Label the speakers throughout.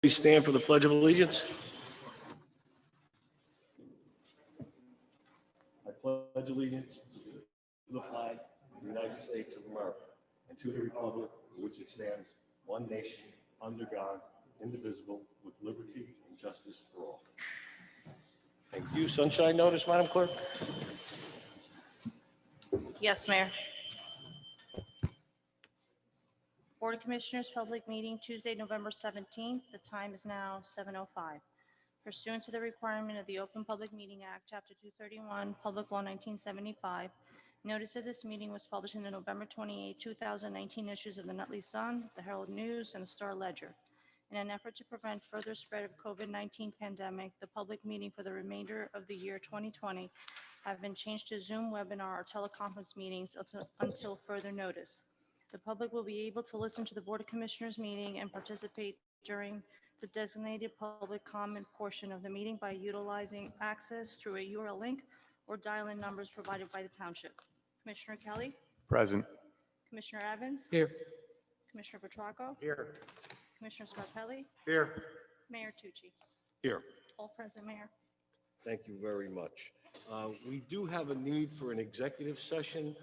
Speaker 1: please stand for the Pledge of Allegiance? I pledge allegiance to the flag of the United States of America and to the republic for which it stands, one nation, under God, indivisible, with liberty and justice for all. Thank you. Sunshine notice, Madam Clerk?
Speaker 2: Yes, Mayor. Board of Commissioners, public meeting Tuesday, November 17th. The time is now 7:05. Pursuant to the requirement of the Open Public Meeting Act, Chapter 231, Public Law 1975, notice of this meeting was published in the November 28, 2019 issues of the Nutley Sun, the Herald News, and the Star Ledger. In an effort to prevent further spread of COVID-19 pandemic, the public meeting for the remainder of the year 2020 have been changed to Zoom webinar or teleconference meetings until further notice. The public will be able to listen to the Board of Commissioners meeting and participate during the designated public comment portion of the meeting by utilizing access through a URL link or dial-in numbers provided by the Township. Commissioner Kelly,
Speaker 3: Present.
Speaker 2: Commissioner Evans,
Speaker 3: Here.
Speaker 2: Commissioner Petracco,
Speaker 3: Here.
Speaker 2: Commissioner Scarpelli,
Speaker 3: Here.
Speaker 2: Mayor Tucci.
Speaker 1: Here.
Speaker 2: All present, Mayor.
Speaker 1: Thank you very much. We do have a need for an executive session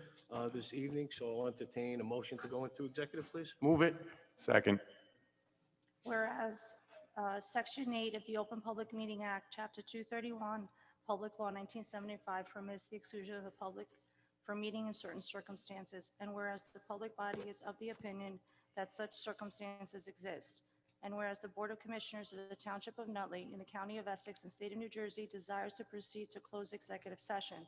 Speaker 1: this evening, so I'll entertain a motion to go into executive, please.
Speaker 3: Move it. Second.
Speaker 2: Whereas Section 8 of the Open Public Meeting Act, Chapter 231, Public Law 1975 permits the exclusion of the public from meeting in certain circumstances, and whereas the public body is of the opinion that such circumstances exist, and whereas the Board of Commissioners of the Township of Nutley in the County of Essex and State of New Jersey desires to proceed to close executive session,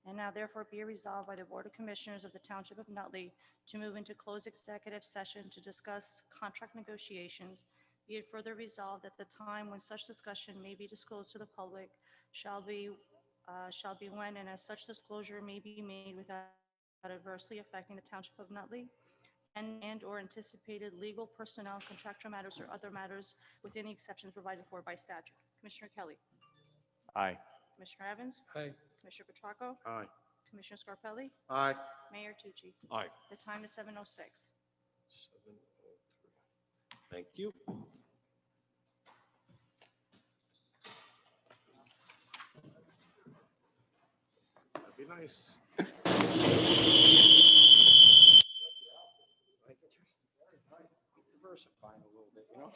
Speaker 2: and now therefore be resolved by the Board of Commissioners of the Township of Nutley to move into closed executive session to discuss contract negotiations. Be it further resolved that the time when such discussion may be disclosed to the public shall be when and as such disclosure may be made without adversely affecting the Township of Nutley and or anticipated legal, personnel, contractual matters or other matters within the exceptions provided for by statute. Commissioner Kelly.
Speaker 3: Aye.
Speaker 2: Commissioner Evans.
Speaker 3: Aye.
Speaker 2: Commissioner Petracco.
Speaker 3: Aye.
Speaker 2: Commissioner Scarpelli.
Speaker 3: Aye.
Speaker 2: Mayor Tucci.
Speaker 1: Aye.
Speaker 2: The time is 7:06.
Speaker 1: 7:03. Thank you. That'd be nice.
Speaker 3: Diversifying a little bit, you know?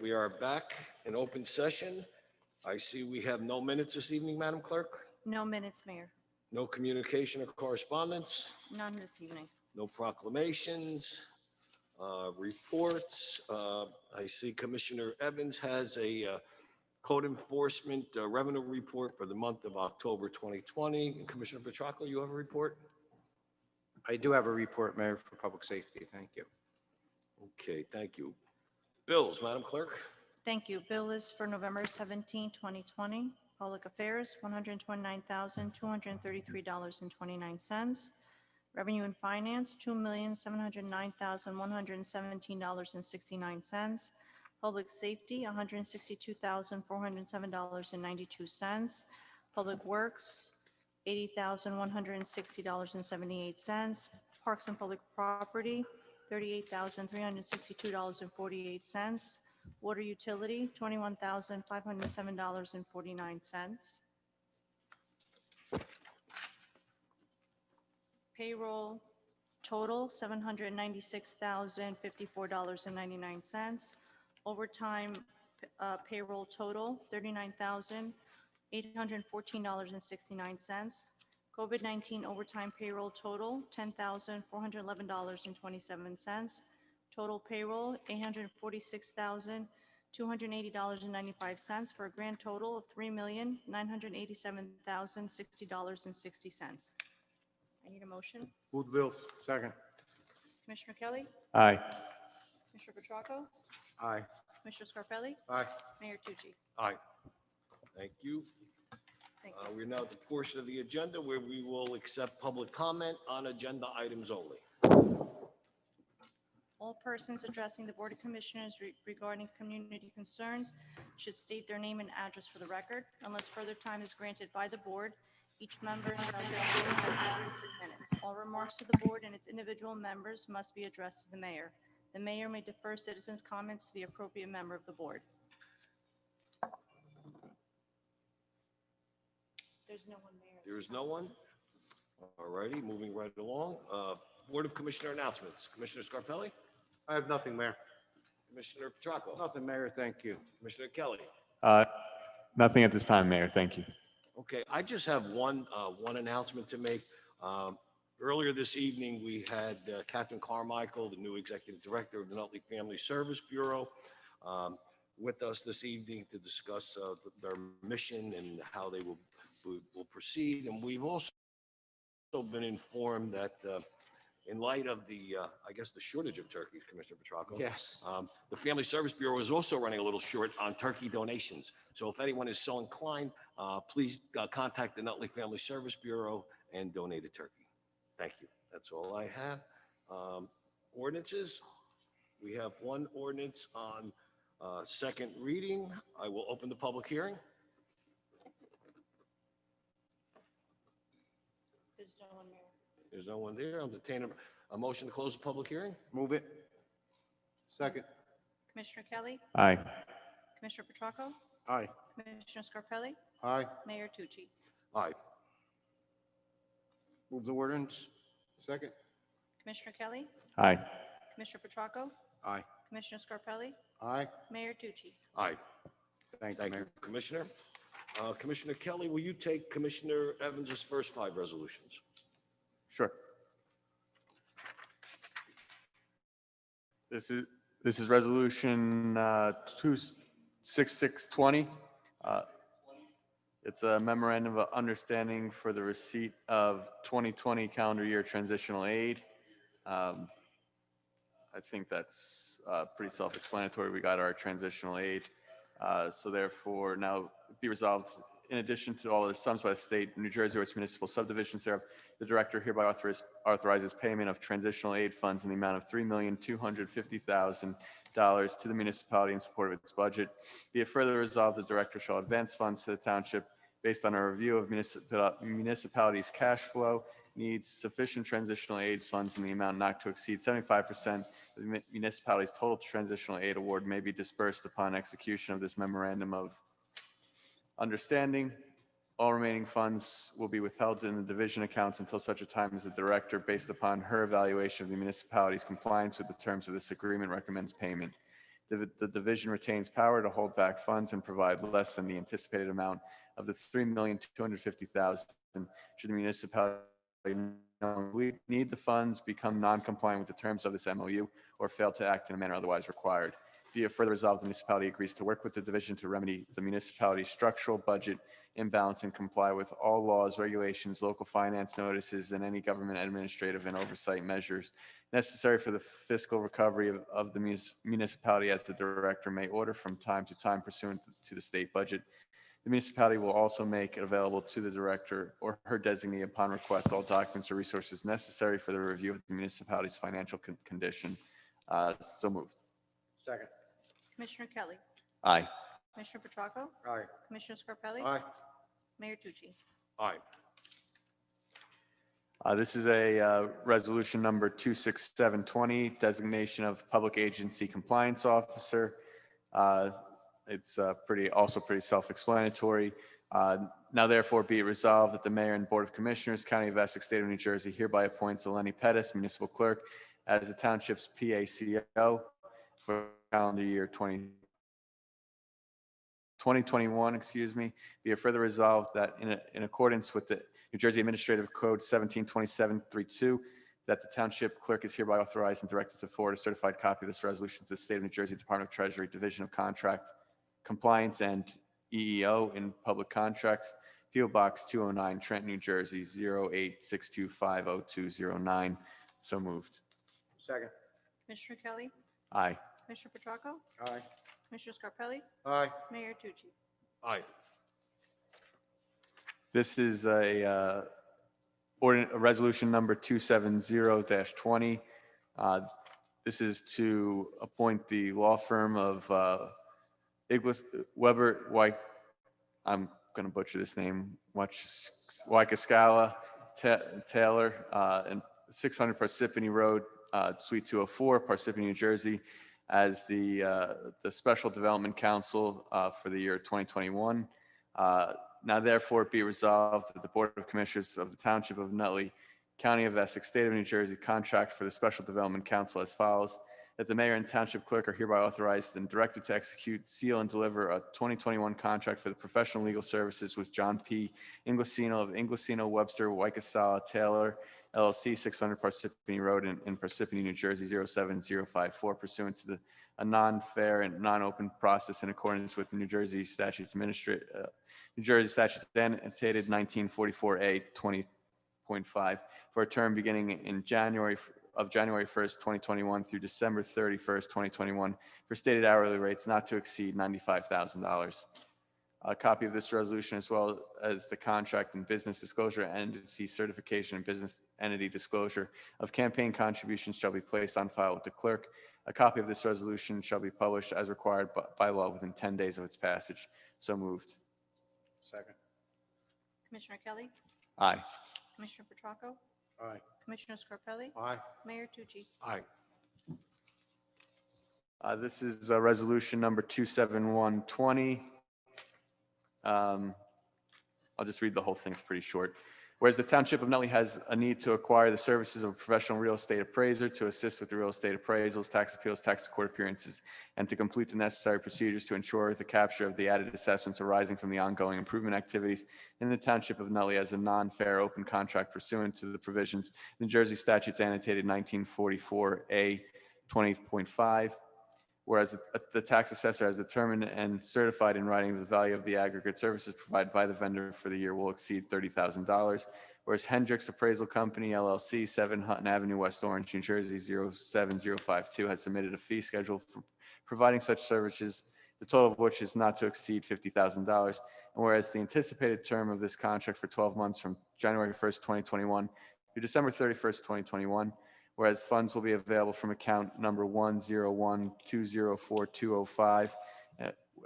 Speaker 4: we are back in open session. I see we have no minutes this evening, Madam Clerk.
Speaker 2: No minutes, Mayor.
Speaker 4: No communication or correspondence,
Speaker 2: None this evening.
Speaker 4: no proclamations, reports. I see Commissioner Evans has a code enforcement revenue report for the month of October 2020. And Commissioner Petracco, you have a report?
Speaker 5: I do have a report, Mayor, for public safety. Thank you.
Speaker 4: Okay, thank you. Bills, Madam Clerk.
Speaker 2: Thank you. Bill is for November 17, 2020. Public Affairs, $129,233.29. Revenue and Finance, $2,709,117.69. Public Safety, $162,407.92. Public Works, $80,160.78. Parks and Public Property, $38,362.48. Water Utility, $21,507.49. Payroll total, $796,054.99. Overtime payroll total, $39,814.69. COVID-19 overtime payroll total, $10,411.27. Total payroll, $846,280.95 for a grand total of $3,987,060.60. I need a motion.
Speaker 5: Move the bills. Second.
Speaker 2: Commissioner Kelly,
Speaker 3: Aye.
Speaker 2: Commissioner Petracco,
Speaker 5: Aye.
Speaker 2: Commissioner Scarpelli,
Speaker 5: Aye.
Speaker 2: Mayor Tucci.
Speaker 4: Aye. Thank you.
Speaker 2: Thank you.
Speaker 4: We're now at the portion of the agenda where we will accept public comment on agenda items only.
Speaker 2: All persons addressing the Board of Commissioners regarding community concerns should state their name and address for the record. Unless further time is granted by the board, each member shall be limited to 6 minutes. All remarks to the board and its individual members must be addressed to the mayor. The mayor may defer citizens' comments to the appropriate member of the board. There's no one, Mayor.
Speaker 4: There is no one? All righty, moving right along. Board of Commissioner announcements. Commissioner Scarpelli?
Speaker 5: I have nothing, Mayor.
Speaker 4: Commissioner Petracco?
Speaker 5: Nothing, Mayor. Thank you.
Speaker 4: Commissioner Kelly?
Speaker 3: Nothing at this time, Mayor. Thank you.
Speaker 4: Okay, I just have one announcement to make. Earlier this evening, we had Catherine Carmichael, the new executive director of the Nutley Family Service Bureau, with us this evening to discuss their mission and how they will proceed. And we've also been informed that in light of the, I guess, the shortage of turkeys, Commissioner Petracco.
Speaker 5: Yes.
Speaker 4: The Family Service Bureau is also running a little short on turkey donations. So if anyone is so inclined, please contact the Nutley Family Service Bureau and donate a turkey. Thank you. That's all I have. Ordinances. We have one ordinance on second reading. I will open the public hearing.
Speaker 2: There's no one, Mayor.
Speaker 4: There's no one there. I'll entertain a motion to close the public hearing.
Speaker 5: Move it. Second.
Speaker 2: Commissioner Kelly,
Speaker 3: Aye.
Speaker 2: Commissioner Petracco,
Speaker 5: Aye.
Speaker 2: Commissioner Scarpelli,
Speaker 5: Aye.
Speaker 2: Mayor Tucci.
Speaker 4: Aye.
Speaker 5: Move the ordinance. Second.
Speaker 2: Commissioner Kelly,
Speaker 3: Aye.
Speaker 2: Commissioner Petracco,
Speaker 5: Aye.
Speaker 2: Commissioner Scarpelli,
Speaker 5: Aye.
Speaker 2: Mayor Tucci.
Speaker 4: Aye.
Speaker 5: Thank you,
Speaker 4: Thank you,
Speaker 5: Mayor.
Speaker 4: Commissioner. Commissioner Kelly, will you take Commissioner Evans's first 5 resolutions?
Speaker 3: Sure. This is resolution 26620. It's a memorandum of understanding for the receipt of 2020 calendar year transitional aid. I think that's pretty self-explanatory. We got our transitional aid. So therefore, now be resolved, in addition to all other sums by the state, New Jersey or its municipal subdivisions thereof, the director hereby authorizes payment of transitional aid funds in the amount of $3,250,000 to the municipality in support of its budget. Be it further resolved, the director shall advance funds to the township based on a review of municipality's cash flow needs. Sufficient transitional aid funds in the amount not to exceed 75% of the municipality's total transitional aid award may be dispersed upon execution of this memorandum of understanding. All remaining funds will be withheld in the division accounts until such a time as the director, based upon her evaluation of the municipality's compliance with the terms of this agreement, recommends payment. The division retains power to hold back funds and provide less than the anticipated amount of the $3,250,000 should the municipality need the funds, become non-compliant with the terms of this MOU, or fail to act in a manner otherwise required. Be it further resolved, the municipality agrees to work with the division to remedy the municipality's structural budget imbalance and comply with all laws, regulations, local finance notices, and any government administrative and oversight measures necessary for the fiscal recovery of the municipality as the director may order from time to time pursuant to the state budget. The municipality will also make available to the director or her designee upon request all documents or resources necessary for the review of the municipality's financial condition. So moved.
Speaker 5: Second.
Speaker 2: Commissioner Kelly.
Speaker 3: Aye.
Speaker 2: Commissioner Petracco.
Speaker 5: Aye.
Speaker 2: Commissioner Scarpelli.
Speaker 5: Aye.
Speaker 2: Mayor Tucci.
Speaker 4: Aye.
Speaker 3: This is a resolution number 26720, designation of public agency compliance officer. It's also pretty self-explanatory. Now therefore be it resolved that the mayor and board of commissioners, County of Essex, State of New Jersey hereby appoints Eleni Pettis, municipal clerk, as the township's PACO for calendar year 2021, be it further resolved that in accordance with the New Jersey Administrative Code 172732, that the township clerk is hereby authorized and directed to forward a certified copy of this resolution to the State of New Jersey Department of Treasury, Division of Contract Compliance and EEO in Public Contracts, P.O. Box 209, Trenton, New Jersey 086250209. So moved.
Speaker 5: Second.
Speaker 2: Commissioner Kelly.
Speaker 3: Aye.
Speaker 2: Commissioner Petracco.
Speaker 5: Aye.
Speaker 2: Commissioner Scarpelli.
Speaker 5: Aye.
Speaker 2: Mayor Tucci.
Speaker 4: Aye.
Speaker 3: This is a resolution number 270-20. This is to appoint the law firm of Iglis Weber White. I'm going to butcher this name. Waikascala Taylor, and 600 Parsippany Road, Suite 204, Parsippany, New Jersey, as the Special Development Council for the year 2021. Now therefore be resolved that the Board of Commissioners of the Township of Nutley, County of Essex, State of New Jersey, contract for the Special Development Council as follows: that the mayor and township clerk are hereby authorized and directed to execute, seal, and deliver a 2021 contract for the professional legal services with John P. Inglesino of Inglesino, Webster, Waikasala, Taylor, LLC, 600 Parsippany Road in Parsippany, New Jersey, 07054, pursuant to a non-fair and non-open process in accordance with the New Jersey Statutes New Jersey Statutes annotated 1944A 20.5 for a term beginning in January 1st, 2021 through December 31st, 2021 for stated hourly rates not to exceed $95,000. A copy of this resolution, as well as the contract and business disclosure, entity certification, and business entity disclosure of campaign contributions shall be placed on file with the clerk. A copy of this resolution shall be published as required by law within 10 days of its passage. So moved.
Speaker 5: Second.
Speaker 2: Commissioner Kelly.
Speaker 3: Aye.
Speaker 2: Commissioner Petracco.
Speaker 5: Aye.
Speaker 2: Commissioner Scarpelli.
Speaker 5: Aye.
Speaker 2: Mayor Tucci.
Speaker 4: Aye.
Speaker 3: This is resolution number 27120. I'll just read the whole thing. It's pretty short. Whereas the Township of Nutley has a need to acquire the services of a professional real estate appraiser to assist with the real estate appraisals, tax appeals, tax court appearances, and to complete the necessary procedures to ensure the capture of the added assessments arising from the ongoing improvement activities in the Township of Nutley as a non-fair open contract pursuant to the provisions of New Jersey Statutes annotated 1944A 20.5. Whereas the tax assessor has determined and certified in writing the value of the aggregate services provided by the vendor for the year will exceed $30,000. Whereas Hendricks Appraisal Company, LLC, 7 Hutton Avenue, West Orange, New Jersey, 07052, has submitted a fee schedule for providing such services, the total of which is not to exceed $50,000. And whereas the anticipated term of this contract for 12 months from January 1st, 2021 through December 31st, 2021, whereas funds will be available from account number 101204205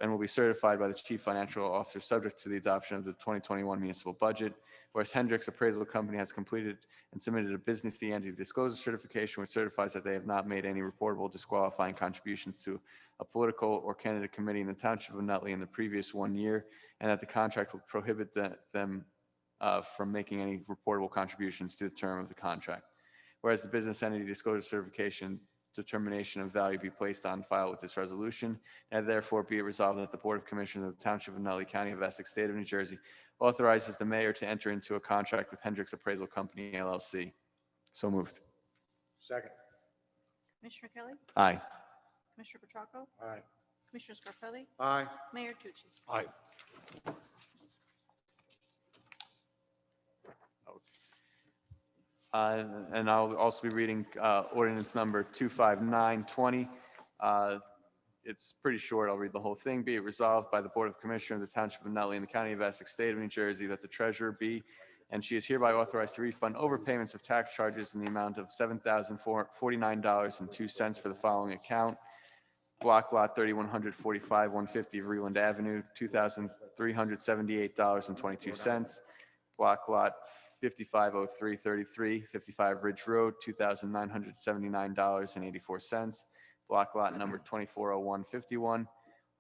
Speaker 3: and will be certified by the Chief Financial Officer subject to the adoption of the 2021 municipal budget. Whereas Hendricks Appraisal Company has completed and submitted a business entity disclosure certification which certifies that they have not made any reportable disqualifying contributions to a political or candidate committee in the Township of Nutley in the previous 1 year, and that the contract will prohibit them from making any reportable contributions to the term of the contract. Whereas the business entity disclosure certification determination of value be placed on file with this resolution. And therefore be it resolved that the Board of Commissioners of the Township of Nutley County of Essex, State of New Jersey, authorizes the mayor to enter into a contract with Hendricks Appraisal Company, LLC. So moved.
Speaker 5: Second.
Speaker 2: Commissioner Kelly.
Speaker 3: Aye.
Speaker 2: Commissioner Petracco.
Speaker 5: Aye.
Speaker 2: Commissioner Scarpelli.
Speaker 5: Aye.
Speaker 2: Mayor Tucci.
Speaker 4: Aye.
Speaker 3: And I'll also be reading ordinance number 25920. It's pretty short. I'll read the whole thing. Be it resolved by the Board of Commissioners of the Township of Nutley in the County of Essex, State of New Jersey, that the treasurer be, and she is hereby authorized to refund overpayments of tax charges in the amount of $7,049.02 for the following account: Block Lot 3145, 150 Reland Avenue, $2,378.22. Block Lot 550333, 55 Ridge Road, $2,979.84. Block Lot number 240151,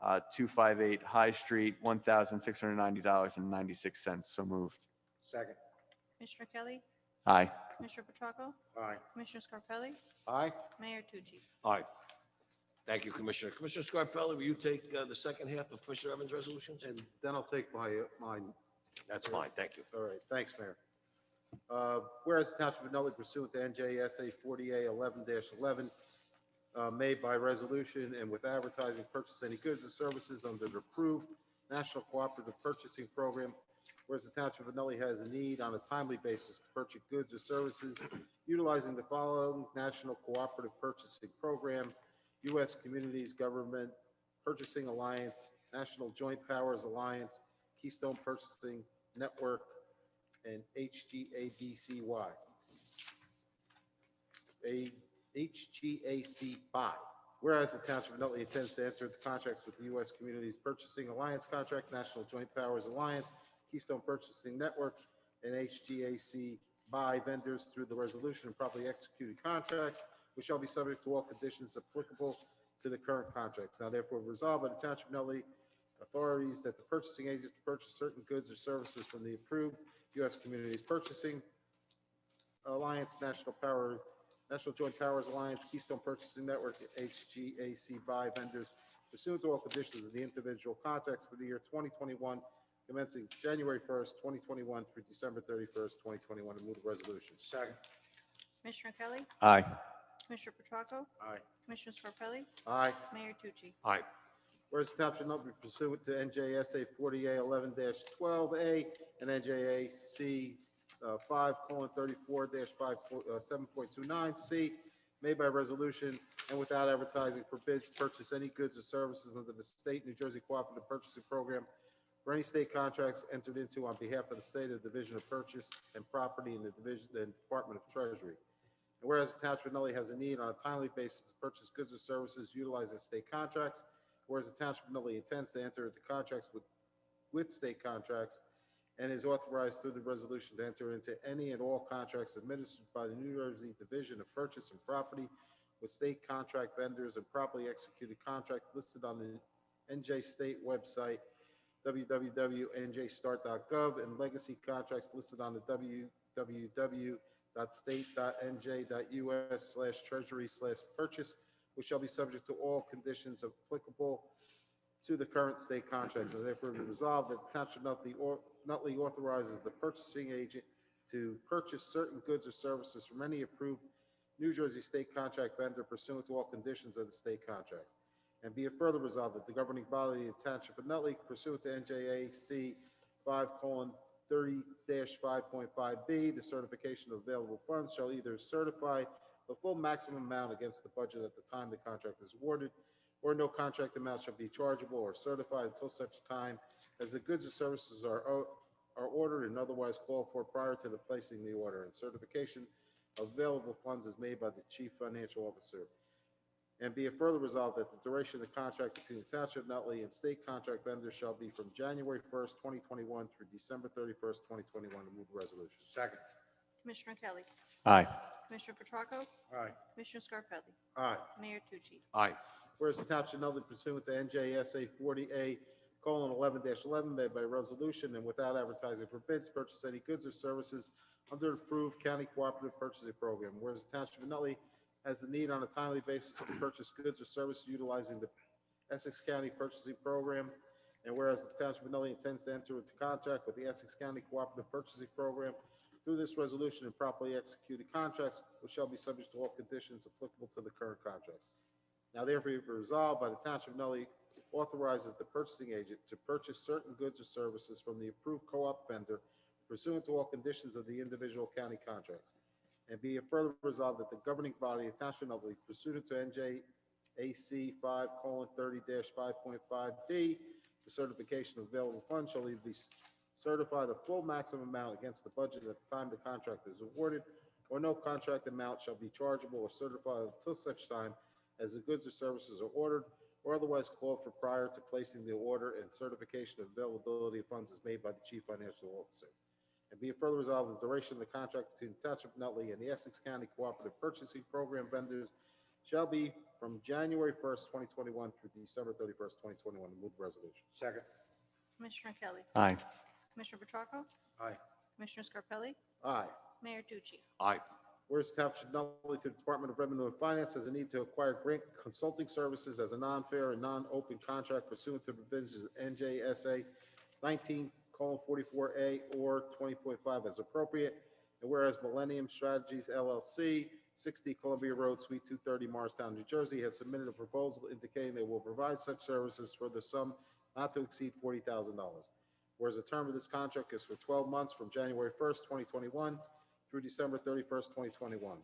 Speaker 3: 258 High Street, $1,690.96. So moved.
Speaker 5: Second.
Speaker 2: Commissioner Kelly.
Speaker 3: Aye.
Speaker 2: Commissioner Petracco.
Speaker 5: Aye.
Speaker 2: Commissioner Scarpelli.
Speaker 5: Aye.
Speaker 2: Mayor Tucci.
Speaker 4: Aye. Thank you, Commissioner. Commissioner Scarpelli, will you take the second half of Commissioner Evans' resolutions?
Speaker 6: And then I'll take mine.
Speaker 4: That's fine, thank you.
Speaker 6: All right, thanks, Mayor. Whereas the Township of Nutley pursuant to NJSA 40A11-11, made by resolution and with advertising, purchase any goods or services under the approved National Cooperative Purchasing Program. Whereas the Township of Nutley has a need on a timely basis to purchase goods or services utilizing the following National Cooperative Purchasing Program: U.S. Communities Government Purchasing Alliance, National Joint Powers Alliance, Keystone Purchasing Network, and HGABCY. HGAC by. Whereas the Township of Nutley intends to enter into contracts with the U.S. Communities Purchasing Alliance Contract, National Joint Powers Alliance, Keystone Purchasing Network, and HGAC by vendors through the resolution and properly executed contracts, which shall be subject to all conditions applicable to the current contracts. Now therefore resolved by the Township of Nutley authorities that the purchasing agent purchase certain goods or services from the approved U.S. Communities Purchasing Alliance, National Joint Powers Alliance, Keystone Purchasing Network, HGAC by vendors pursuant to all conditions of the individual contracts for the year 2021, commencing January 1st, 2021 through December 31st, 2021. And move the resolution.
Speaker 5: Second.
Speaker 2: Commissioner Kelly.
Speaker 3: Aye.
Speaker 2: Commissioner Petracco.
Speaker 5: Aye.
Speaker 2: Commissioner Scarpelli.
Speaker 6: Aye.
Speaker 2: Mayor Tucci.
Speaker 4: Aye.
Speaker 6: Whereas the Township of Nutley pursuant to NJSA 40A11-12A and NJAC 5:34-7.29C, made by resolution and without advertising for bids, purchase any goods or services under the State New Jersey Cooperative Purchasing Program for any state contracts entered into on behalf of the State of Division of Purchase and Property in the Division and Department of Treasury. And whereas the Township of Nutley has a need on a timely basis to purchase goods or services utilizing state contracts, whereas the Township of Nutley intends to enter into contracts with state contracts and is authorized through the resolution to enter into any and all contracts administered by the New Jersey Division of Purchase and Property with state contract vendors and properly executed contract listed on the NJ State website, www.njstart.gov, and legacy contracts listed on the www.state.nj.us/treasury/purchase, which shall be subject to all conditions applicable to the current state contracts. And therefore be resolved that the Township of Nutley authorizes the purchasing agent to purchase certain goods or services from any approved New Jersey state contract vendor pursuant to all conditions of the state contract. And be it further resolved that the governing body of the Township of Nutley pursuant to NJAC 5:30-5.5B, the certification of available funds shall either certify the full maximum amount against the budget at the time the contract is awarded, or no contract amount shall be chargeable or certified until such time as the goods or services are ordered and otherwise called for prior to the placing the order. And certification of available funds is made by the Chief Financial Officer. And be it further resolved that the duration of the contract between the Township of Nutley and state contract vendors shall be from January 1st, 2021 through December 31st, 2021. To move the resolution.
Speaker 5: Second.
Speaker 2: Commissioner Kelly.
Speaker 3: Aye.
Speaker 2: Commissioner Petracco.
Speaker 5: Aye.
Speaker 2: Commissioner Scarpelli.
Speaker 6: Aye.
Speaker 2: Mayor Tucci.
Speaker 4: Aye.
Speaker 6: Whereas the Township of Nutley pursuant to NJSA 40A:11-11, made by resolution and without advertising for bids, purchase any goods or services under the approved county cooperative purchasing program. Whereas the Township of Nutley has the need on a timely basis to purchase goods or services utilizing the Essex County Purchasing Program. And whereas the Township of Nutley intends to enter into contract with the Essex County Cooperative Purchasing Program through this resolution and properly executed contracts, which shall be subject to all conditions applicable to the current contracts. Now therefore be resolved by the Township of Nutley authorizes the purchasing agent to purchase certain goods or services from the approved co-op vendor pursuant to all conditions of the individual county contracts. And be it further resolved that the governing body of Township of Nutley pursuant to NJAC 5:30-5.5B, the certification of available funds shall either be certify the full maximum amount against the budget at the time the contract is awarded, or no contract amount shall be chargeable or certified until such time as the goods or services are ordered or otherwise called for prior to placing the order, and certification of availability of funds is made by the Chief Financial Officer. And be it further resolved, the duration of the contract between the Township of Nutley and the Essex County Cooperative Purchasing Program vendors shall be from January 1st, 2021 through December 31st, 2021. Move the resolution.
Speaker 5: Second.
Speaker 2: Commissioner Kelly.
Speaker 3: Aye.
Speaker 2: Commissioner Petracco.
Speaker 5: Aye.
Speaker 2: Commissioner Scarpelli.
Speaker 6: Aye.
Speaker 2: Mayor Tucci.
Speaker 4: Aye.
Speaker 6: Whereas the Township of Nutley to the Department of Revenue and Finance has a need to acquire grant consulting services as a non-fair and non-open contract pursuant to provisions of NJSA 19:44A or 20.5 as appropriate. And whereas Millennium Strategies LLC, 60 Columbia Road, Suite 230, Morristown, New Jersey, has submitted a proposal indicating they will provide such services for the sum not to exceed $40,000. Whereas the term of this contract is for 12 months from January 1st, 2021 through December 31st, 2021.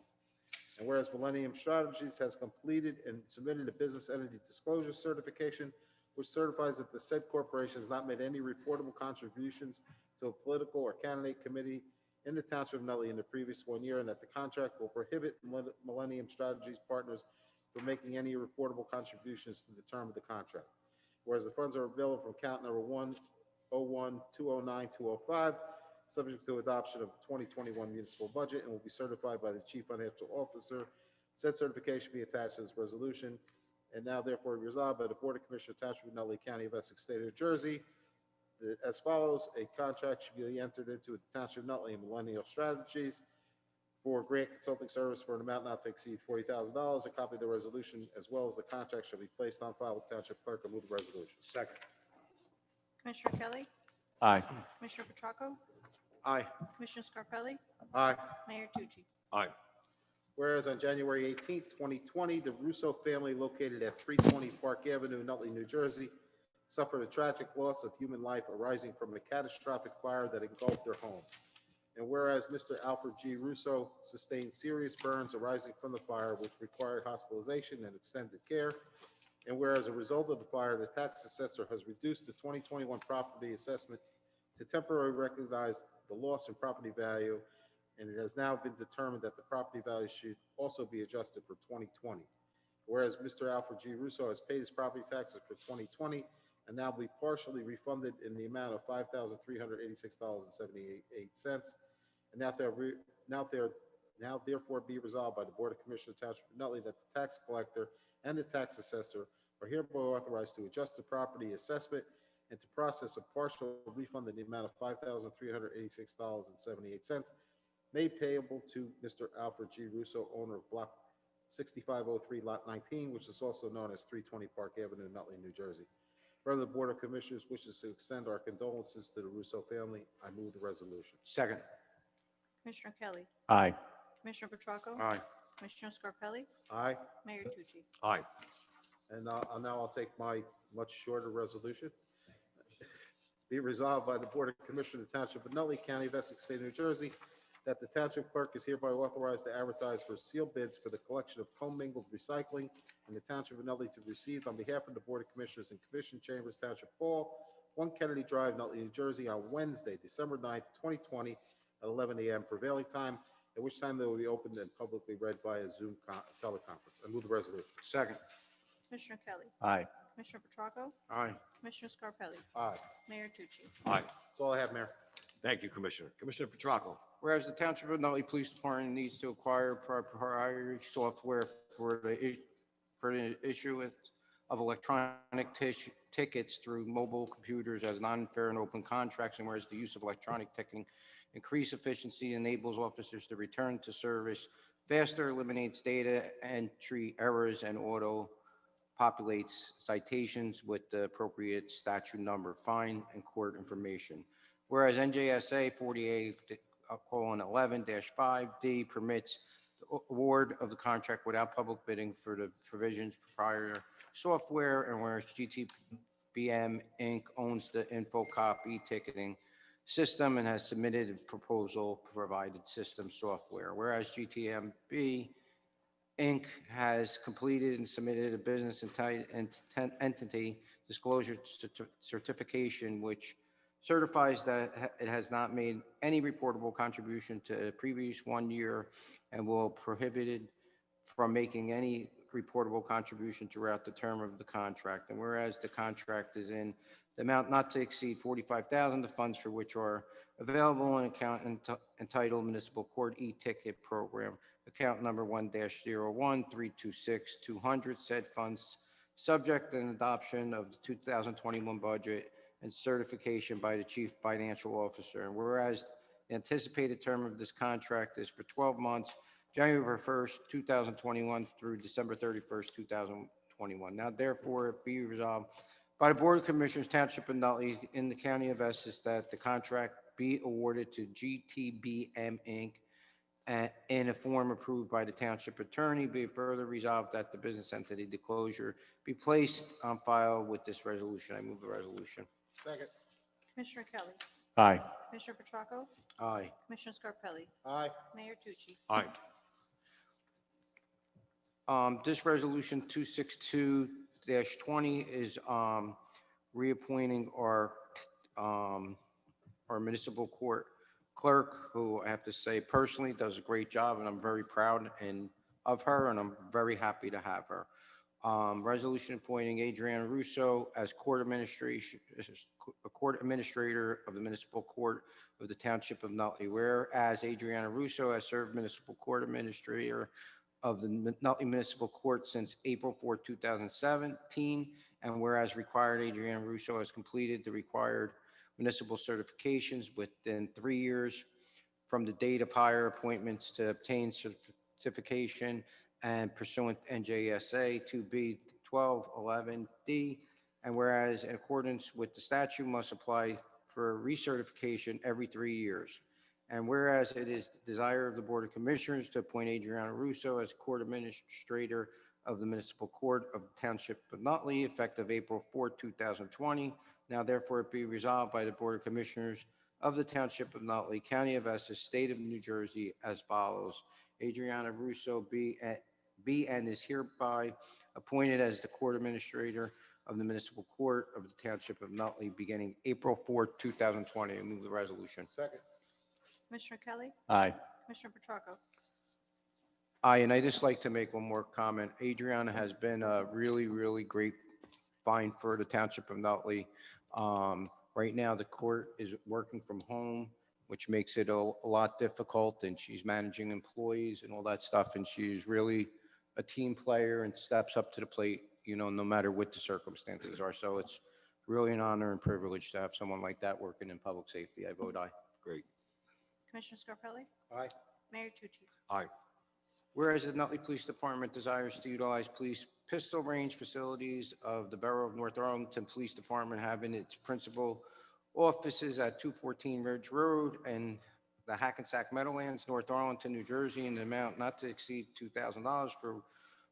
Speaker 6: And whereas Millennium Strategies has completed and submitted a business entity disclosure certification, which certifies that the said corporation has not made any reportable contributions to a political or candidate committee in the Township of Nutley in the previous 1 year, and that the contract will prohibit Millennium Strategies partners from making any reportable contributions to the term of the contract. Whereas the funds are available from account number 101-209-205, subject to adoption of the 2021 municipal budget, and will be certified by the Chief Financial Officer. Said certification be attached to this resolution. And now therefore resolved by the Board of Commissioners, Township of Nutley, County of Essex, State of New Jersey, that as follows: a contract should be entered into with the Township of Nutley and Millennial Strategies for grant consulting service for an amount not to exceed $40,000. A copy of the resolution as well as the contract shall be placed on file with Township Clerk. I move the resolution.
Speaker 5: Second.
Speaker 2: Commissioner Kelly.
Speaker 3: Aye.
Speaker 2: Commissioner Petracco.
Speaker 5: Aye.
Speaker 2: Commissioner Scarpelli.
Speaker 6: Aye.
Speaker 2: Mayor Tucci.
Speaker 4: Aye.
Speaker 6: Whereas on January 18th, 2020, the Russo family located at 320 Park Avenue, Nutley, New Jersey, suffered a tragic loss of human life arising from a catastrophic fire that engulfed their home. And whereas Mr. Alfred G. Russo sustained serious burns arising from the fire, which required hospitalization and extended care. And whereas as a result of the fire, the tax assessor has reduced the 2021 property assessment to temporarily recognize the loss in property value, and it has now been determined that the property value should also be adjusted for 2020. Whereas Mr. Alfred G. Russo has paid his property taxes for 2020 and now be partially refunded in the amount of $5,386.78. And now therefore be resolved by the Board of Commissioners, Township of Nutley, that the tax collector and the tax assessor are hereby authorized to adjust the property assessment and to process a partial refund in the amount of $5,386.78 made payable to Mr. Alfred G. Russo, owner of Block 6503, Lot 19, which is also known as 320 Park Avenue, Nutley, New Jersey. Further, the Board of Commissioners wishes to extend our condolences to the Russo family. I move the resolution.
Speaker 5: Second.
Speaker 2: Commissioner Kelly.
Speaker 3: Aye.
Speaker 2: Commissioner Petracco.
Speaker 5: Aye.
Speaker 2: Commissioner Scarpelli.
Speaker 6: Aye.
Speaker 2: Mayor Tucci.
Speaker 4: Aye.
Speaker 6: And now I'll take my much shorter resolution. Be resolved by the Board of Commissioners of the Township of Nutley, County of Essex, State of New Jersey, that the Township Clerk is hereby authorized to advertise for sealed bids for the collection of commingled recycling in the Township of Nutley to be received on behalf of the Board of Commissioners and Commission Chambers, Township Hall, 1 Kennedy Drive, Nutley, New Jersey, on Wednesday, December 9th, 2020, at 11 a.m. prevailing time, at which time they will be opened and publicly read via Zoom teleconference. I move the resolution.
Speaker 5: Second.
Speaker 2: Commissioner Kelly.
Speaker 3: Aye.
Speaker 2: Commissioner Petracco.
Speaker 5: Aye.
Speaker 2: Commissioner Scarpelli.
Speaker 6: Aye.
Speaker 2: Mayor Tucci.
Speaker 4: Aye.
Speaker 6: That's all I have, Mayor.
Speaker 4: Thank you, Commissioner. Commissioner Petracco.
Speaker 5: Whereas the Township of Nutley Police Department needs to acquire proprietary software for the issuance of electronic tickets through mobile computers as non-fair and open contracts, and whereas the use of electronic ticketing increase efficiency, enables officers to return to service faster, eliminates data entry errors, and auto populates citations with the appropriate statute number, fine, and court information. Whereas NJSA 48:11-5D permits the award of the contract without public bidding for the provisions proprietary software, and whereas GTBM Inc. owns the InfoCop e-ticketing system and has submitted a proposal provided system software. Whereas GTMB Inc. has completed and submitted a business entity disclosure certification, which certifies that it has not made any reportable contribution to the previous 1 year and will prohibited from making any reportable contribution throughout the term of the contract. And whereas the contract is in the amount not to exceed $45,000, the funds for which are available in account entitled Municipal Court E-Ticket Program, account number 1-01-326-200, said funds subject and adoption of the 2021 budget and certification by the Chief Financial Officer. And whereas the anticipated term of this contract is for 12 months, January 1st, 2021 through December 31st, 2021. Now therefore it be resolved by the Board of Commissioners, Township of Nutley, in the County of Essex, that the contract be awarded to GTBM Inc. In a form approved by the Township Attorney. Be it further resolved that the business entity disclosure be placed on file with this resolution. I move the resolution.
Speaker 6: Second.
Speaker 2: Commissioner Kelly.
Speaker 3: Aye.
Speaker 2: Commissioner Petracco.
Speaker 5: Aye.
Speaker 2: Commissioner Scarpelli.
Speaker 6: Aye.
Speaker 2: Mayor Tucci.
Speaker 4: Aye.
Speaker 5: This resolution 262-20 is reappointing our municipal court clerk, who I have to say personally does a great job, and I'm very proud of her, and I'm very happy to have her. Resolution appointing Adrian Russo as court administrator of the Municipal Court of the Township of Nutley. Whereas Adriana Russo has served municipal court administrator of the Nutley Municipal Court since April 4, 2017, and whereas required, Adriana Russo has completed the required municipal certifications within 3 years from the date of hire appointments to obtain certification and pursuant to NJSA 2B1211D, and whereas in accordance with the statute must apply for recertification every 3 years. And whereas it is the desire of the Board of Commissioners to appoint Adriana Russo as Court Administrator of the Municipal Court of the Township of Nutley, effective April 4, 2020. Now therefore it be resolved by the Board of Commissioners of the Township of Nutley, County of Essex, State of New Jersey, as follows. Adriana Russo be and is hereby appointed as the Court Administrator of the Municipal Court of the Township of Nutley beginning April 4, 2020. I move the resolution.
Speaker 6: Second.
Speaker 2: Commissioner Kelly.
Speaker 3: Aye.
Speaker 2: Commissioner Petracco.
Speaker 5: Aye, and I just like to make one more comment. Adriana has been a really, really great find for the Township of Nutley. Right now, the court is working from home, which makes it a lot difficult, and she's managing employees and all that stuff, and she's really a team player and steps up to the plate, no matter what the circumstances are. So it's really an honor and privilege to have someone like that working in public safety. I vote aye.
Speaker 4: Great.
Speaker 2: Commissioner Scarpelli.
Speaker 6: Aye.
Speaker 2: Mayor Tucci.
Speaker 4: Aye.
Speaker 5: Whereas the Nutley Police Department desires to utilize police pistol range facilities of the Borough of North Arlington Police Department, having its principal offices at 214 Ridge Road and the Hackensack Meadowlands, North Arlington, New Jersey, in the amount not to exceed $2,000 for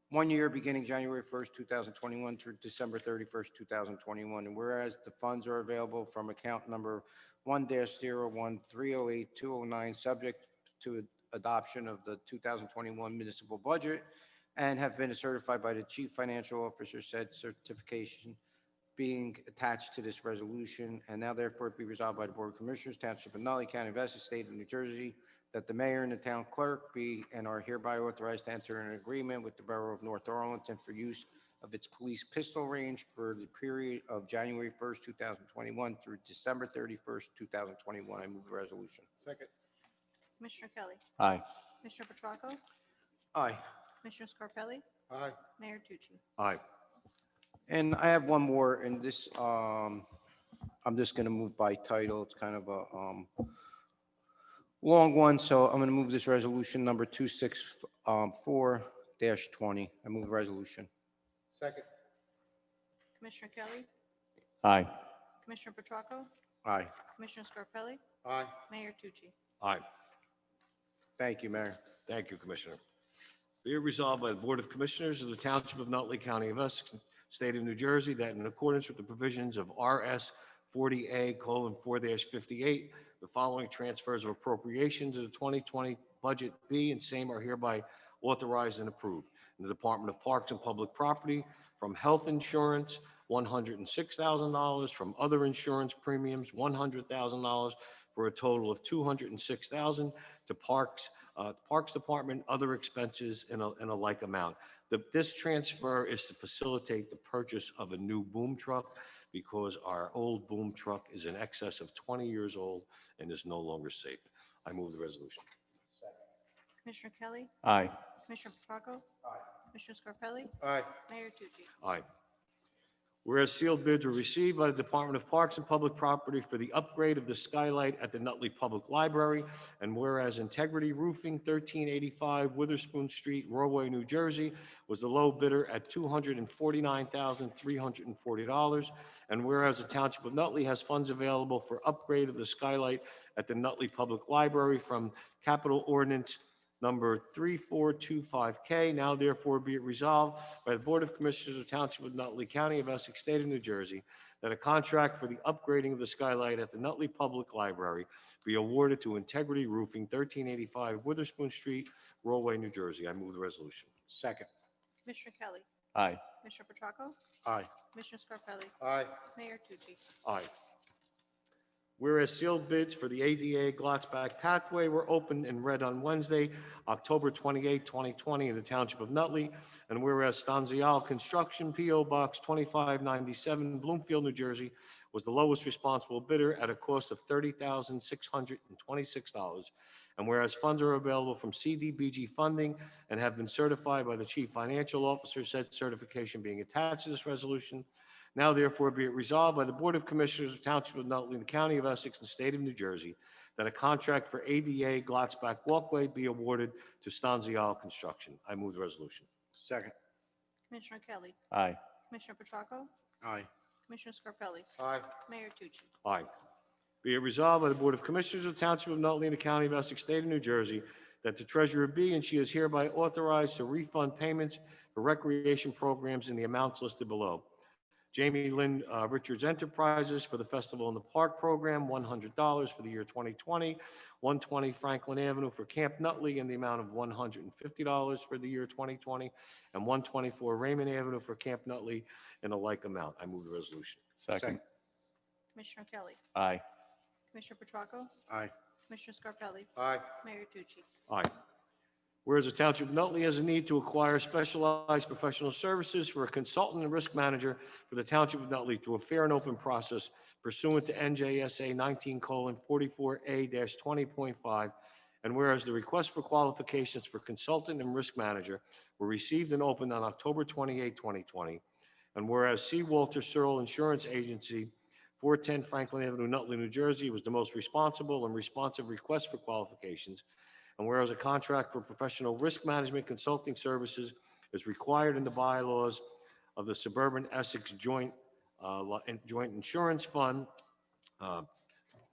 Speaker 5: 1 year beginning January 1st, 2021 through December 31st, 2021. And whereas the funds are available from account number 1-01-308-209, subject to adoption of the 2021 municipal budget, and have been certified by the Chief Financial Officer, said certification being attached to this resolution. And now therefore be resolved by the Board of Commissioners, Township of Nutley, County of Essex, State of New Jersey, that the mayor and the town clerk be and are hereby authorized to enter an agreement with the Borough of North Arlington for use of its police pistol range for the period of January 1st, 2021 through December 31st, 2021. I move the resolution.
Speaker 6: Second.
Speaker 2: Commissioner Kelly.
Speaker 3: Aye.
Speaker 2: Commissioner Petracco.
Speaker 5: Aye.
Speaker 2: Commissioner Scarpelli.
Speaker 6: Aye.
Speaker 2: Mayor Tucci.
Speaker 4: Aye.
Speaker 5: And I have one more, and this, I'm just going to move by title. It's kind of long one, so I'm going to move this resolution number 264-20. I move the resolution.
Speaker 6: Second.
Speaker 2: Commissioner Kelly.
Speaker 3: Aye.
Speaker 2: Commissioner Petracco.
Speaker 5: Aye.
Speaker 2: Commissioner Scarpelli.
Speaker 6: Aye.
Speaker 2: Mayor Tucci.
Speaker 4: Aye.
Speaker 5: Thank you, Mayor.
Speaker 4: Thank you, Commissioner. Be it resolved by the Board of Commissioners of the Township of Nutley, County of Essex, State of New Jersey, that in accordance with the provisions of RS 40A:4-58, the following transfers of appropriations of the 2020 budget be and same are hereby authorized and approved. In the Department of Parks and Public Property, from health insurance, $106,000, from other insurance premiums, $100,000, for a total of $206,000, to Parks Department, other expenses in a like amount. This transfer is to facilitate the purchase of a new boom truck because our old boom truck is in excess of 20 years old and is no longer safe. I move the resolution.
Speaker 2: Commissioner Kelly.
Speaker 3: Aye.
Speaker 2: Commissioner Petracco. Aye. Commissioner Scarpelli.
Speaker 6: Aye.
Speaker 2: Mayor Tucci.
Speaker 4: Aye. Whereas sealed bids were received by the Department of Parks and Public Property for the upgrade of the skylight at the Nutley Public Library, and whereas Integrity Roofing, 1385 Witherspoon Street, Norway, New Jersey, was the low bidder at $249,340, and whereas the Township of Nutley has funds available for upgrade of the skylight at the Nutley Public Library from Capital Ordinance number 3425K, now therefore be it resolved by the Board of Commissioners of Township of Nutley, County of Essex, State of New Jersey, that a contract for the upgrading of the skylight at the Nutley Public Library be awarded to Integrity Roofing, 1385 Witherspoon Street, Norway, New Jersey. I move the resolution.
Speaker 5: Second.
Speaker 2: Commissioner Kelly.
Speaker 3: Aye.
Speaker 2: Commissioner Petracco.
Speaker 5: Aye.
Speaker 2: Commissioner Scarpelli.
Speaker 6: Aye.
Speaker 2: Mayor Tucci.
Speaker 4: Aye. Whereas sealed bids for the ADA Glotzback Pathway were opened and read on Wednesday, October 28, 2020, in the Township of Nutley, and whereas Stanzial Construction, P.O. Box 2597, Bloomfield, New Jersey, was the lowest responsible bidder at a cost of $30,626, and whereas funds are available from CDBG funding and have been certified by the Chief Financial Officer, said certification being attached to this resolution. Now therefore be it resolved by the Board of Commissioners of Township of Nutley in the County of Essex and State of New Jersey that a contract for ADA Glotzback Walkway be awarded to Stanzial Construction. I move the resolution.
Speaker 5: Second.
Speaker 2: Commissioner Kelly.
Speaker 3: Aye.
Speaker 2: Commissioner Petracco.
Speaker 5: Aye.
Speaker 2: Commissioner Scarpelli.
Speaker 6: Aye.
Speaker 2: Mayor Tucci.
Speaker 4: Aye. Be it resolved by the Board of Commissioners of Township of Nutley in the County of Essex, State of New Jersey, that the treasurer be and she is hereby authorized to refund payments for recreation programs in the amounts listed below. Jamie Lynn Richards Enterprises for the Festival in the Park program, $100 for the year 2020. 120 Franklin Avenue for Camp Nutley in the amount of $150 for the year 2020. And 124 Raymond Avenue for Camp Nutley in a like amount. I move the resolution.
Speaker 3: Second.
Speaker 2: Commissioner Kelly.
Speaker 3: Aye.
Speaker 2: Commissioner Petracco.
Speaker 5: Aye.
Speaker 2: Commissioner Scarpelli.
Speaker 6: Aye.
Speaker 2: Mayor Tucci.
Speaker 4: Aye. Whereas the Township of Nutley has a need to acquire specialized professional services for a consultant and risk manager for the Township of Nutley through a fair and open process pursuant to NJSA 19:44A-20.5. And whereas the request for qualifications for consultant and risk manager were received and opened on October 28, 2020. And whereas C. Walter Searle Insurance Agency, 410 Franklin Avenue, Nutley, New Jersey, was the most responsible and responsive request for qualifications. And whereas a contract for professional risk management consulting services is required in the bylaws of the Suburban Essex Joint Insurance Fund,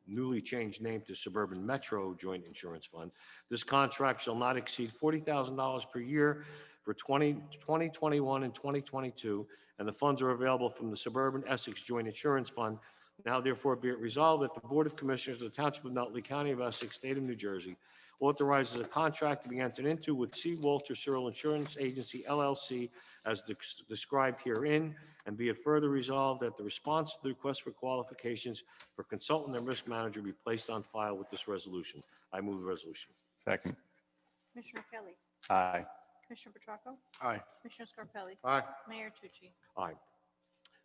Speaker 4: newly changed name to Suburban Metro Joint Insurance Fund, this contract shall not exceed $40,000 per year for 2021 and 2022, and the funds are available from the Suburban Essex Joint Insurance Fund. Now therefore be it resolved that the Board of Commissioners of the Township of Nutley, County of Essex, State of New Jersey, authorizes a contract to be entered into with C. Walter Searle Insurance Agency, LLC, as described herein, and be it further resolved that the response to the request for qualifications for consultant and risk manager be placed on file with this resolution. I move the resolution.
Speaker 3: Second.
Speaker 2: Commissioner Kelly.
Speaker 3: Aye.
Speaker 2: Commissioner Petracco.
Speaker 5: Aye.
Speaker 2: Commissioner Scarpelli.
Speaker 6: Aye.
Speaker 2: Mayor Tucci.
Speaker 4: Aye.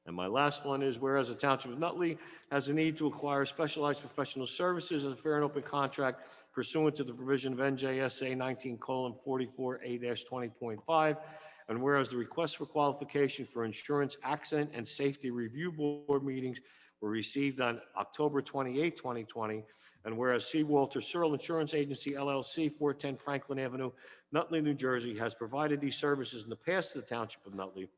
Speaker 4: And my last one is, whereas the Township of Nutley has a need to acquire specialized professional services as a fair and open contract pursuant to the provision of NJSA 19:44A-20.5, and whereas the request for qualification for insurance accident and safety review board meetings were received on October 28, 2020, and whereas C. Walter Searle Insurance Agency LLC, 410 Franklin Avenue, Nutley, New Jersey, has provided these services in the past to the Township of Nutley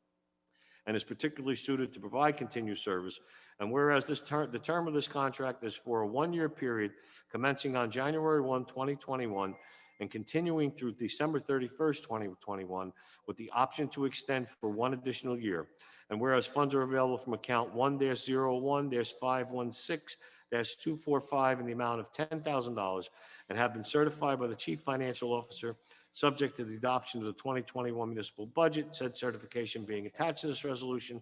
Speaker 4: and is particularly suited to provide continued service. And whereas the term of this contract is for a one-year period commencing on January 1, 2021, and continuing through December 31st, 2021, with the option to extend for one additional year. And whereas funds are available from account 1-01-516-245 in the amount of $10,000 and have been certified by the Chief Financial Officer, subject to the adoption of the 2021 municipal budget, said certification being attached to this resolution.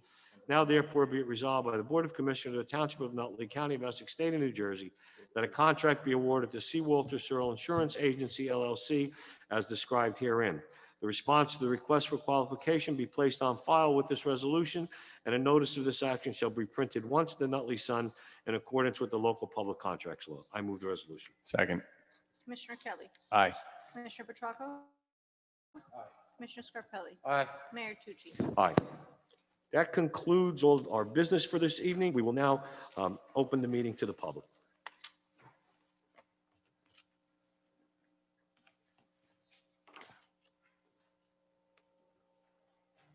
Speaker 4: Now therefore be it resolved by the Board of Commissioners of the Township of Nutley, County of Essex, State of New Jersey, that a contract be awarded to C. Walter Searle Insurance Agency LLC as described herein. The response to the request for qualification be placed on file with this resolution, and a notice of this action shall be printed once in the Nutley Sun in accordance with the local public contracts law. I move the resolution.
Speaker 3: Second.
Speaker 2: Commissioner Kelly.
Speaker 3: Aye.
Speaker 2: Commissioner Petracco. Commissioner Scarpelli.
Speaker 5: Aye.
Speaker 2: Mayor Tucci.
Speaker 4: Aye. That concludes all of our business for this evening. We will now open the meeting to the public.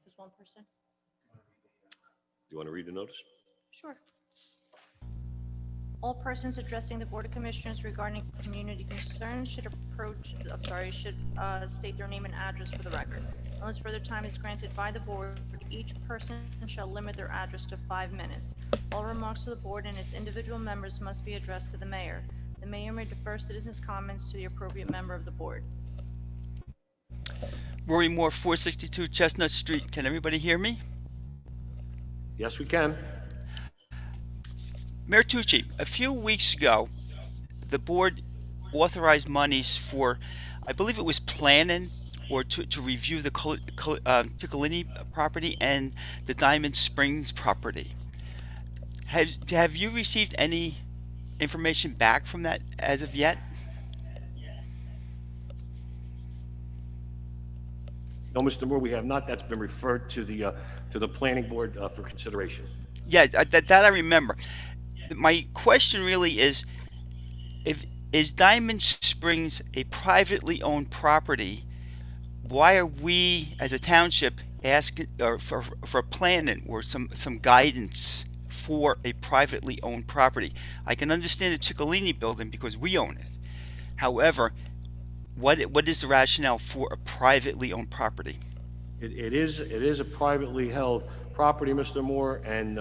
Speaker 2: Just one person?
Speaker 4: Do you want to read the notice?
Speaker 2: Sure. All persons addressing the Board of Commissioners regarding community concerns should state their name and address for the record. Unless further time is granted by the board, each person shall limit their address to 5 minutes. All remarks to the board and its individual members must be addressed to the mayor. The mayor may defer citizens' comments to the appropriate member of the board.
Speaker 7: Rory Moore, 462 Chestnut Street. Can everybody hear me?
Speaker 4: Yes, we can.
Speaker 7: Mayor Tucci, a few weeks ago, the board authorized monies for, I believe it was planning or to review the Piccolini property and the Diamond Springs property. Have you received any information back from that as of yet?
Speaker 4: No, Mr. Moore, we have not. That's been referred to the planning board for consideration.
Speaker 7: Yeah, that I remember. My question really is, is Diamond Springs a privately owned property? Why are we, as a township, asking for planning or some guidance for a privately owned property? I can understand the Ciccolini building because we own it. However, what is the rationale for a privately owned property?
Speaker 4: It is a privately held property, Mr. Moore, and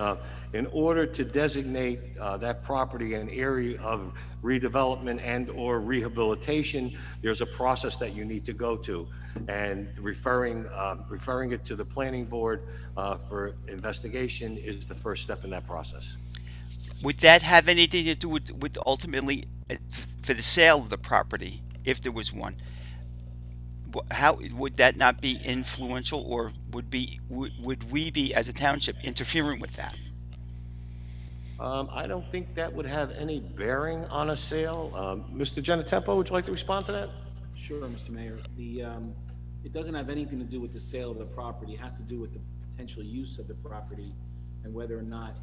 Speaker 4: in order to designate that property an area of redevelopment and or rehabilitation, there's a process that you need to go to, and referring it to the planning board for investigation is the first step in that process.
Speaker 7: Would that have anything to do with ultimately for the sale of the property, if there was one? How would that not be influential, or would we be as a township interfering with that?
Speaker 4: I don't think that would have any bearing on a sale. Mr. Genetempo, would you like to respond to that?
Speaker 8: Sure, Mr. Mayor. It doesn't have anything to do with the sale of the property. It has to do with the potential use of the property and whether or not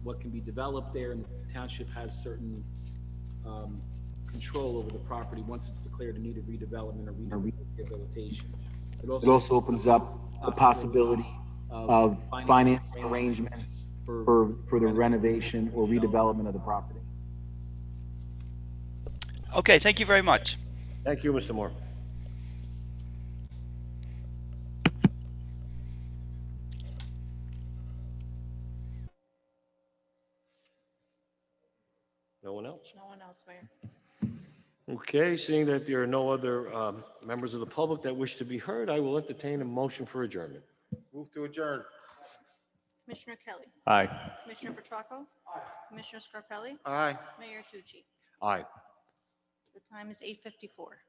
Speaker 8: what can be developed there, and the township has certain control over the property once it's declared in need of redevelopment or rehabilitation. It
Speaker 9: also opens up the possibility of financing arrangements for the renovation or redevelopment of the property.
Speaker 7: Okay, thank you very much.
Speaker 4: Thank you, Mr. Moore. No one else?
Speaker 2: No one else, Mayor.
Speaker 4: Okay, seeing that there are no other members of the public that wish to be heard, I will entertain a motion for adjournment.
Speaker 6: Move to adjourn.
Speaker 2: Commissioner Kelly.
Speaker 3: Aye.
Speaker 2: Commissioner Petracco. Commissioner Scarpelli.
Speaker 6: Aye.
Speaker 2: Mayor Tucci.
Speaker 4: Aye.
Speaker 2: The time is 8:54.